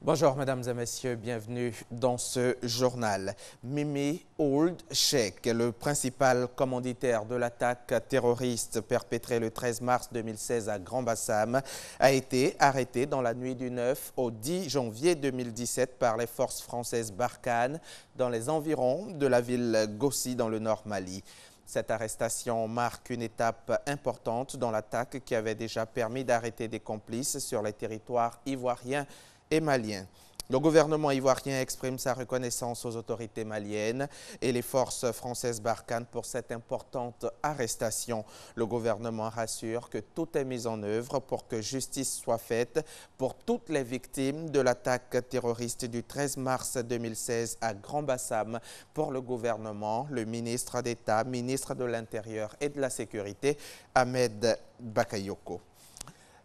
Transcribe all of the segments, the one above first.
Bonjour mesdames et messieurs, bienvenue dans ce journal. Mimi Ould Cheikh, le principal commanditaire de l'attaque terroriste perpétrée le 13 mars 2016 à Grand-Bassam, a été arrêté dans la nuit du 9 au 10 janvier 2017 par les forces françaises Barkhane dans les environs de la ville Gossi dans le nord Mali. Cette arrestation marque une étape importante dans l'attaque qui avait déjà permis d'arrêter des complices sur les territoires ivoiriens et malien. Le gouvernement ivoirien exprime sa reconnaissance aux autorités maliennes et les forces françaises Barkhane pour cette importante arrestation. Le gouvernement rassure que tout est mis en œuvre pour que justice soit faite pour toutes les victimes de l'attaque terroriste du 13 mars 2016 à Grand-Bassam. Pour le gouvernement, le ministre d'État, ministre de l'Intérieur et de la Sécurité, Ahmed Bakayoko.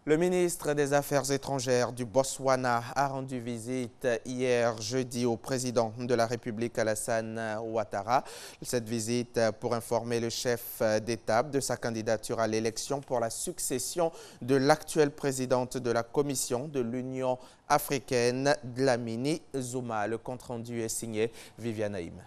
Le ministre des Affaires étrangères du Botswana a rendu visite hier jeudi au président de la République Alassane Ouattara. Cette visite pour informer le chef d'État de sa candidature à l'élection pour la succession de l'actuelle présidente de la Commission de l'Union africaine, Dlamini Zuma. Le compte-rendu est signé Viviane Haïm.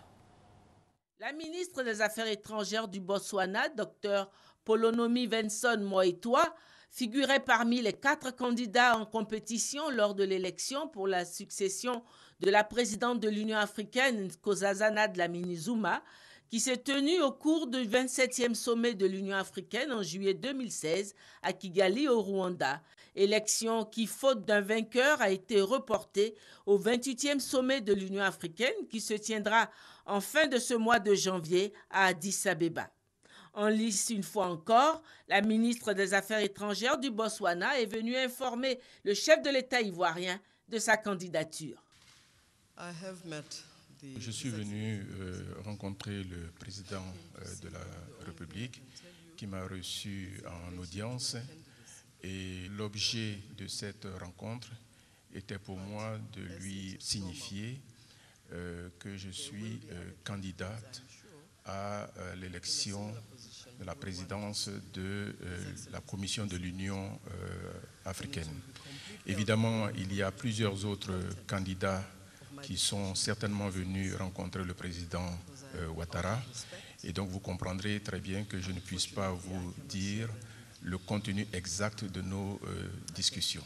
La ministre des Affaires étrangères du Botswana, Dr Polonomi Venson Moïtoa, figurait parmi les 4 candidats en compétition lors de l'élection pour la succession de la présidente de l'Union africaine, Nkosazana Dlamini Zuma, qui s'est tenue au cours du 27e sommet de l'Union africaine en juillet 2016 à Kigali au Rwanda. Élection qui, faute d'un vainqueur, a été reportée au 28e sommet de l'Union africaine qui se tiendra en fin de ce mois de janvier à Addis Abeba. En lice une fois encore, la ministre des Affaires étrangères du Botswana est venue informer le chef de l'État ivoirien de sa candidature. Je suis venu rencontrer le président de la République qui m'a reçu en audience et l'objet de cette rencontre était pour moi de lui signifier que je suis candidate à l'élection de la présidence de la Commission de l'Union africaine. Évidemment, il y a plusieurs autres candidats qui sont certainement venus rencontrer le président Ouattara. Et donc, vous comprendrez très bien que je ne puisse pas vous dire le contenu exact de nos discussions.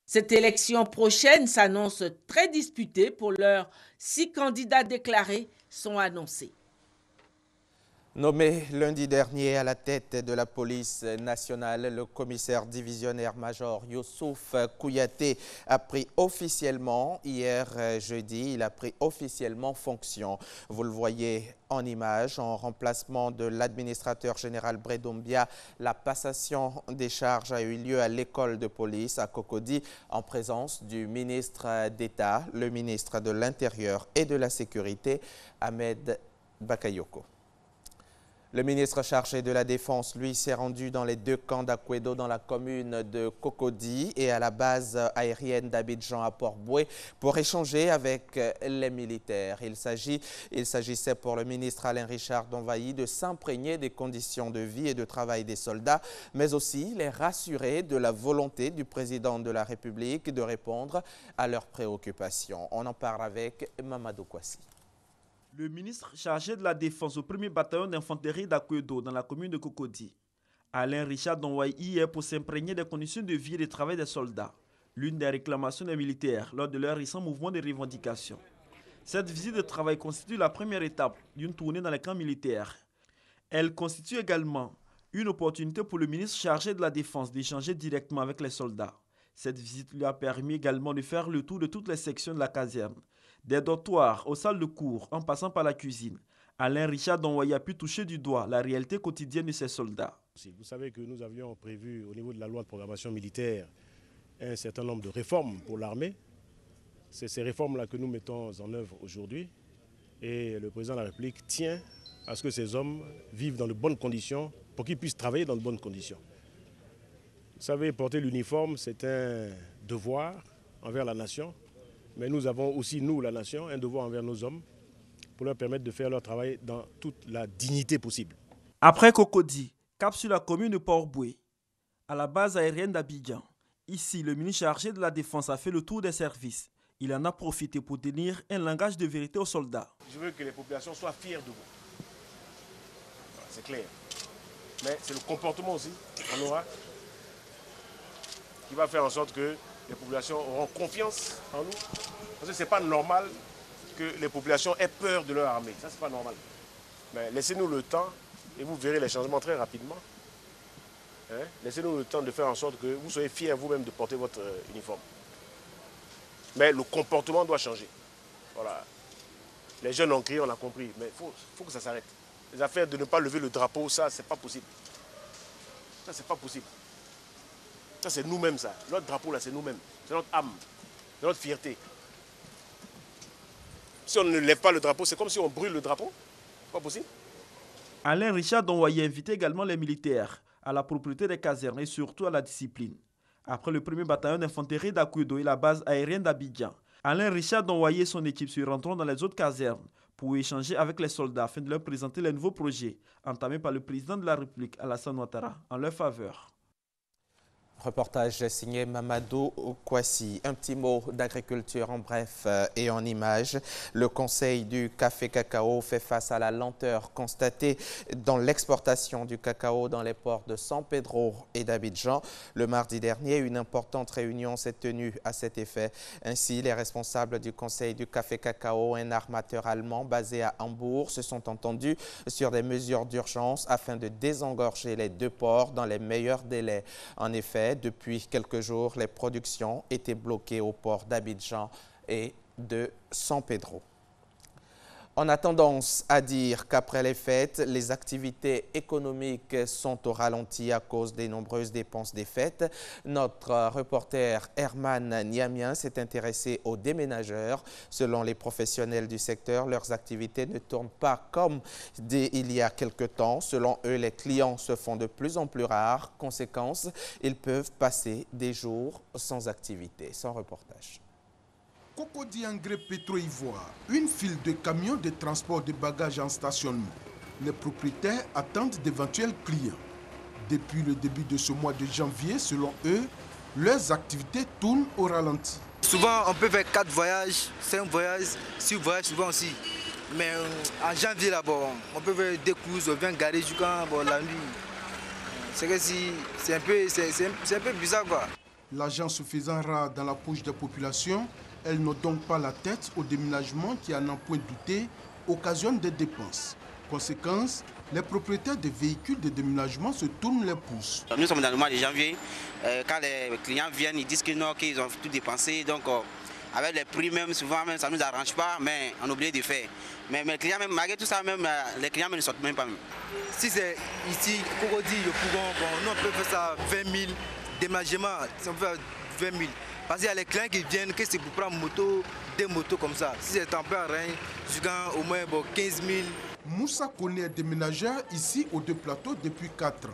Cette élection prochaine s'annonce très disputée. Pour l'heure, 6 candidats déclarés sont annoncés. Nommé lundi dernier à la tête de la police nationale, le commissaire divisionnaire-major Youssouf Kouyaté a pris officiellement, hier jeudi, il a pris officiellement fonction. Vous le voyez en image, en remplacement de l'administrateur général Bredombia, la passation des charges a eu lieu à l'école de police à Cocody en présence du ministre d'État, le ministre de l'Intérieur et de la Sécurité, Ahmed Bakayoko. Le ministre chargé de la Défense, lui, s'est rendu dans les 2 camps d'Akwedo dans la commune de Cocody et à la base aérienne d'Abidjan à Port-Boué pour échanger avec les militaires. Il s'agissait pour le ministre Alain Richard Donvaï de s'imprégner des conditions de vie et de travail des soldats, mais aussi les rassurer de la volonté du président de la République de répondre à leurs préoccupations. On en parle avec Mamadou Kwasi. Le ministre chargé de la Défense au 1er bataillon d'infanterie d'Akwedo dans la commune de Cocody, Alain Richard Donvaï, hier pour s'imprégner des conditions de vie et de travail des soldats, l'une des réclamations des militaires lors de leur récent mouvement de revendication. Cette visite de travail constitue la première étape d'une tournée dans les camps militaires. Elle constitue également une opportunité pour le ministre chargé de la Défense d'échanger directement avec les soldats. Cette visite lui a permis également de faire le tour de toutes les sections de la caserne, des dortoirs aux salles de cours en passant par la cuisine. Alain Richard Donvaï a pu toucher du doigt la réalité quotidienne de ces soldats. Vous savez que nous avions prévu au niveau de la loi de programmation militaire un certain nombre de réformes pour l'armée. C'est ces réformes-là que nous mettons en œuvre aujourd'hui. Et le président de la République tient à ce que ces hommes vivent dans de bonnes conditions pour qu'ils puissent travailler dans de bonnes conditions. Vous savez, porter l'uniforme, c'est un devoir envers la nation. Mais nous avons aussi, nous, la nation, un devoir envers nos hommes pour leur permettre de faire leur travail dans toute la dignité possible. Après Cocody, cap sur la commune de Port-Boué, à la base aérienne d'Abidjan. Ici, le ministre chargé de la Défense a fait le tour des services Il en a profité pour tenir un langage de vérité aux soldats. Je veux que les populations soient fières de vous. C'est clair. Mais c'est le comportement aussi qu'on aura qui va faire en sorte que les populations auront confiance en nous. Parce que ce n'est pas normal que les populations aient peur de leur armée. Ça, c'est pas normal. Mais laissez-nous le temps et vous verrez les changements très rapidement. Hein? Laissez-nous le temps de faire en sorte que vous soyez fiers vous-même de porter votre uniforme. Mais le comportement doit changer. Voilà. Les jeunes ont crié, on a compris. Mais il faut que ça s'arrête. Les affaires de ne pas lever le drapeau, ça, c'est pas possible. Ça, c'est pas possible. Ça, c'est nous-mêmes, ça. Notre drapeau, là, c'est nous-mêmes. C'est notre âme. C'est notre fierté. Si on ne lève pas le drapeau, c'est comme si on brûle le drapeau. C'est pas possible. Alain Richard Donwaye invitait également les militaires à la propriété des casernes et surtout à la discipline. Après le 1er bataillon d'infanterie d'Akuedo et la base aérienne d'Abidjan, Alain Richard Donwaye et son équipe se rendront dans les autres casernes pour échanger avec les soldats afin de leur présenter les nouveaux projets entamés par le président de la République, Alassane Ouattara, en leur faveur. Reportage signé Mamadou Kouassi. Un petit mot d'agriculture en bref et en images. Le Conseil du café-cacao fait face à la lenteur constatée dans l'exportation du cacao dans les ports de San Pedro et d'Abidjan. Le mardi dernier, une importante réunion s'est tenue à cet effet. Ainsi, les responsables du Conseil du café-cacao, un armateur allemand basé à Hambourg, se sont entendus sur des mesures d'urgence afin de désengorger les deux ports dans les meilleurs délais. En effet, depuis quelques jours, les productions étaient bloquées au port d'Abidjan et de San Pedro. On a tendance à dire qu'après les fêtes, les activités économiques sont au ralenti à cause des nombreuses dépenses des fêtes. Notre reporter Herman Niamien s'est intéressé aux déménageurs. Selon les professionnels du secteur, leurs activités ne tournent pas comme il y a quelque temps. Selon eux, les clients se font de plus en plus rares. Conséquence, ils peuvent passer des jours sans activité. Sans reportage. Cocody Engrais Pétro-Ivoire, une file de camions de transport de bagages en stationnement. Les propriétaires attendent d'éventuels clients. Depuis le début de ce mois de janvier, selon eux, leurs activités tournent au ralenti. Souvent, on peut faire 4 voyages, 5 voyages, 6 voyages souvent aussi. Mais en janvier, là-bas, on peut faire des courses, on vient garer jusqu'à la nuit. C'est que si, c'est un peu bizarre, quoi. L'argent se faisant rare dans la poche des populations, elles n'ont donc pas la tête au déménagement qui, à n'en point douter, occasionne des dépenses. Conséquence, les propriétaires de véhicules de déménagement se tournent les pouces. Nous sommes dans le mois de janvier. Quand les clients viennent, ils disent que non, qu'ils ont tout dépensé. Donc, avec les prix même, souvent, même, ça ne nous arrange pas, mais on oublie de faire. Mais les clients, même, malgré tout ça, même, les clients ne sortent même pas. Si c'est ici, Cocody, nous on peut faire ça 20 000 déménagements, si on peut faire 20 000. Parce qu'il y a les clients qui viennent, que c'est pour prendre moto, des motos comme ça. Si c'est en plein rien, je gagne au moins 15 000. Moussa connaît un déménageur ici aux deux plateaux depuis 4 ans.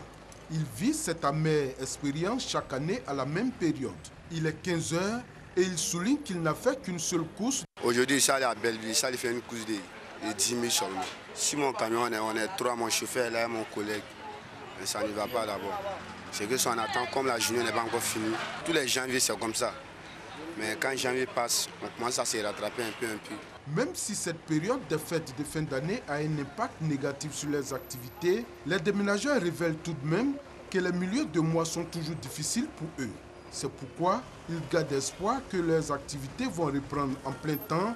Il vit cette amère expérience chaque année à la même période. Il est 15 h et il souligne qu'il n'a fait qu'une seule course. Aujourd'hui, ça allait à Belleville, ça allait faire une course de 10 000 seulement. Si mon camion, on est 3, mon chauffeur là et mon collègue, mais ça ne va pas d'abord. C'est que si on attend, comme la journée n'est pas encore finie, tous les janvier c'est comme ça. Mais quand janvier passe, on commence à se rattraper un peu. Même si cette période des fêtes de fin d'année a un impact négatif sur les activités, les déménageurs révèlent tout de même que les milieux de mois sont toujours difficiles pour eux. C'est pourquoi ils gardent espoir que leurs activités vont reprendre en plein temps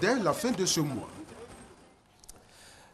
dès la fin de ce mois.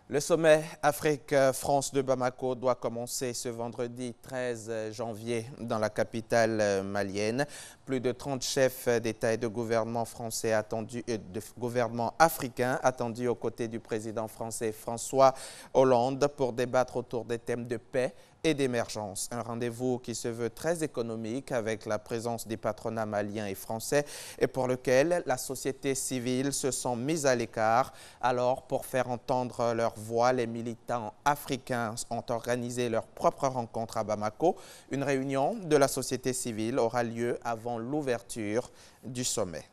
Le sommet Afrique-France de Bamako doit commencer ce vendredi 13 janvier dans la capitale malienne. Plus de 30 chefs d'État et de gouvernement français de gouvernement africain attendus aux côtés du président français François Hollande pour débattre autour des thèmes de paix et d'émergence. Un rendez-vous qui se veut très économique avec la présence des patronats maliens et français et pour lequel la société civile se sent mise à l'écart. Alors, pour faire entendre leur voix, les militants africains ont organisé leur propre rencontre à Bamako. Une réunion de la société civile aura lieu avant l'ouverture du sommet.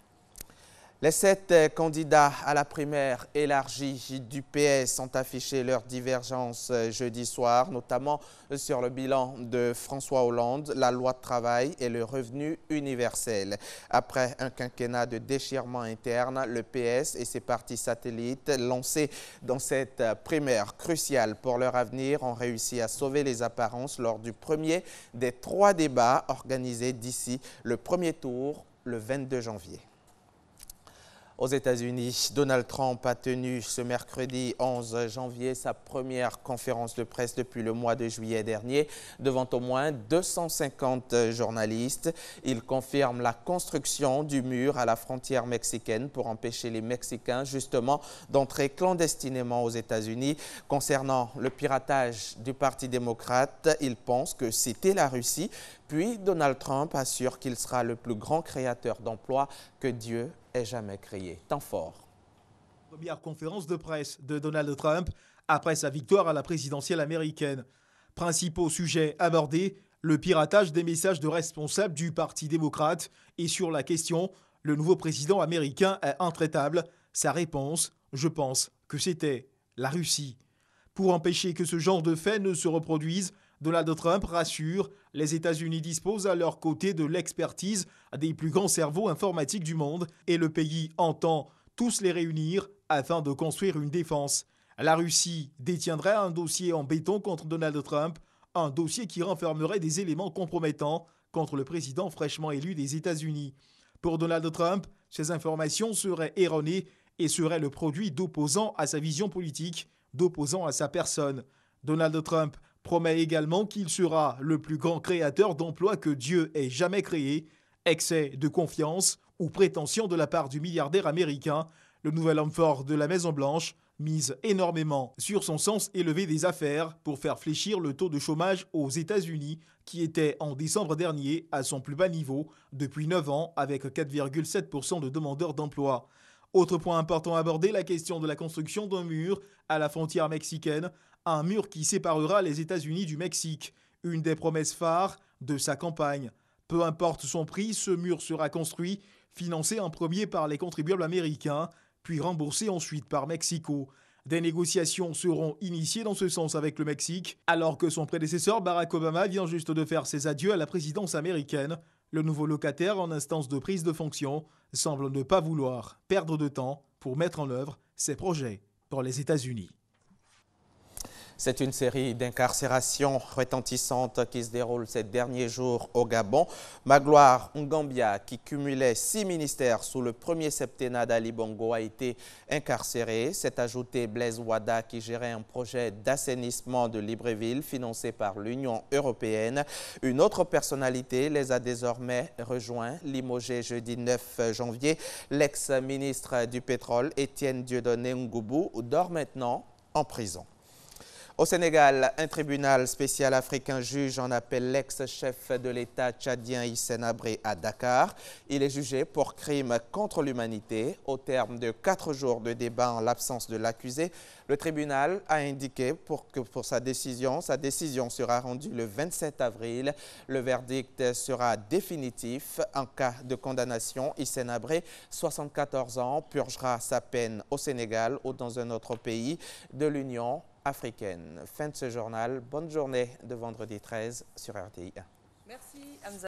Les 7 candidats à la primaire élargie du PS ont affiché leurs divergences jeudi soir, notamment sur le bilan de François Hollande, la loi de travail et le revenu universel. Après un quinquennat de déchirement interne, le PS et ses partis satellites lancés dans cette primaire cruciale pour leur avenir ont réussi à sauver les apparences lors du premier des 3 débats organisés d'ici le premier tour le 22 janvier. Aux États-Unis, Donald Trump a tenu ce mercredi 11 janvier sa première conférence de presse depuis le mois de juillet dernier devant au moins 250 journalistes. Il confirme la construction du mur à la frontière mexicaine pour empêcher les Mexicains justement d'entrer clandestinement aux États-Unis. Concernant le piratage du Parti démocrate, il pense que c'était la Russie. Puis Donald Trump assure qu'il sera le plus grand créateur d'emplois que Dieu ait jamais créé. Temps fort. Première conférence de presse de Donald Trump après sa victoire à la présidentielle américaine. Principaux sujets abordés, le piratage des messages de responsables du Parti démocrate et sur la question, le nouveau président américain est intraitable. Sa réponse, je pense que c'était la Russie. Pour empêcher que ce genre de faits ne se reproduisent, Donald Trump rassure, les États-Unis disposent à leur côté de l'expertise des plus grands cerveaux informatiques du monde et le pays entend tous les réunir afin de construire une défense. La Russie détiendrait un dossier en béton contre Donald Trump, un dossier qui renfermerait des éléments compromettants contre le président fraîchement élu des États-Unis. Pour Donald Trump, ces informations seraient erronées et seraient le produit d'opposants à sa vision politique, d'opposants à sa personne. Donald Trump promet également qu'il sera le plus grand créateur d'emplois que Dieu ait jamais créé. Excès de confiance ou prétention de la part du milliardaire américain, le nouvel homme fort de la Maison-Blanche mise énormément sur son sens élevé des affaires pour faire fléchir le taux de chômage aux États-Unis qui était en décembre dernier à son plus bas niveau depuis 9 ans avec 4,7% de demandeurs d'emploi. Autre point important abordé, la question de la construction d'un mur à la frontière mexicaine, un mur qui séparera les États-Unis du Mexique, une des promesses phares de sa campagne. Peu importe son prix, ce mur sera construit, financé en premier par les contribuables américains, puis remboursé ensuite par Mexico. Des négociations seront initiées dans ce sens avec le Mexique, alors que son prédécesseur Barack Obama vient juste de faire ses adieux à la présidence américaine. Le nouveau locataire en instance de prise de fonction semble ne pas vouloir perdre de temps pour mettre en œuvre ses projets pour les États-Unis. C'est une série d'incarcérations retentissantes qui se déroule ces derniers jours au Gabon. Magloire Ngambia, qui cumulait 6 ministères sous le premier septennat d'Ali Bongo, a été incarcéré. S'est ajouté Blaise Wada, qui gérait un projet d'assainissement de Libreville financé par l'Union européenne. Une autre personnalité les a désormais rejoints. Limogé jeudi 9 janvier, l'ex-ministre du pétrole, Étienne Dieudonné Ngoubou, dort maintenant en prison. Au Sénégal, un tribunal spécial africain juge en appel l'ex-chef de l'État tchadien Hissène Habré à Dakar. Il est jugé pour crime contre l'humanité. Au terme de 4 jours de débat en l'absence de l'accusé, le tribunal a indiqué que pour sa décision sera rendue le 27 avril. Le verdict sera définitif. En cas de condamnation, Hissène Habré, 74 ans, purgera sa peine au Sénégal ou dans un autre pays de l'Union africaine. Fin de ce journal. Bonne journée de vendredi 13 sur RTI 1. Merci Hamza.